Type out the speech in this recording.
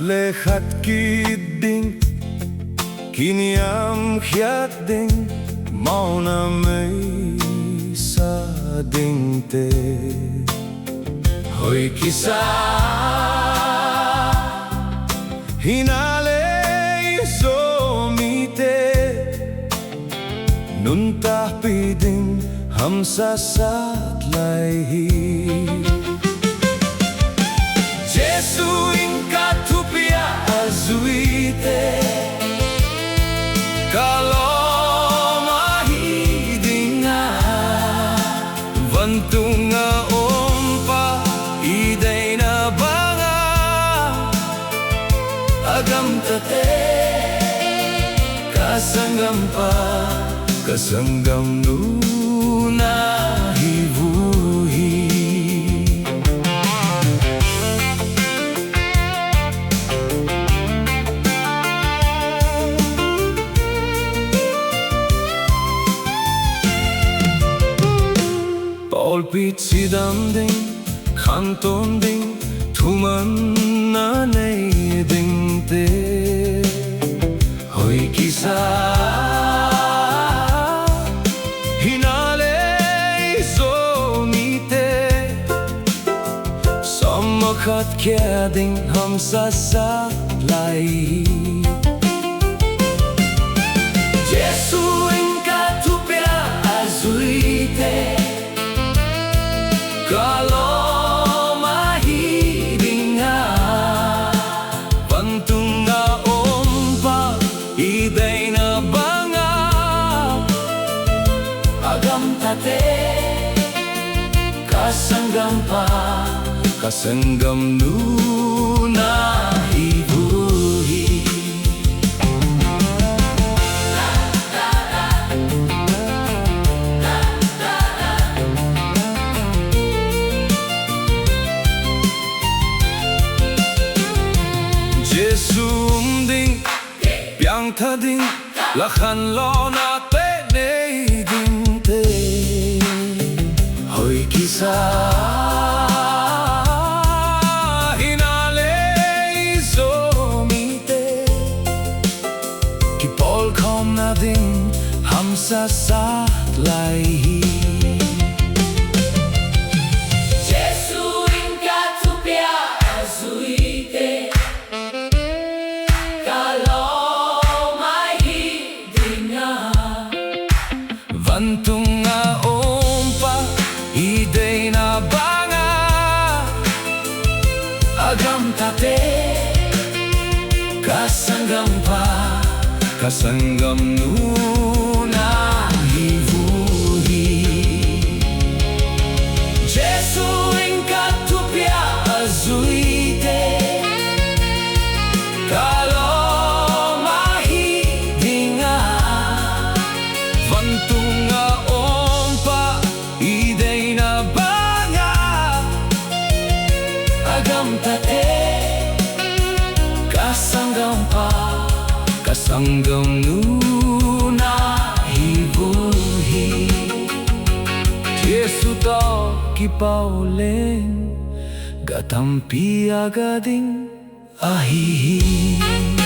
lehat kidding kiniam hiating mauna may sadingte hoy kisa hinale somite nuntah piding hamsa satlaihi Jesu ingka thupiah azuite kalau mahidinga vantunga ompa iday na banga agam tate kasanggam pa kasanggam nuna hivuhi Olpit sidam ding, kanton ding, tuman na nay ding te hoy kisa hinale somite samakat kya ding hamsa satlaihi Jesu ingka thupiah azuite kalau mahidinga pantunga ompa iday na banga agam tate kasanggam pa kasanggam nuna ibuhi Jesu ding piang tha ding lakhan lo na te nei ding te hoy kisa hinale somite ki pol khom na ding hamsa satlaihi Jesu ingka thupiah azuite vantunga ompa iday na banga agam tate kasanggam pa kasanggam nuna hivuhi Jesu ingka thupiah azuite kalau mahidinga vantunga ompa iday na banga agam tate kasanggam pa kasanggam nuna hivuhi Jesu to kipaulen gatampi agading ahihi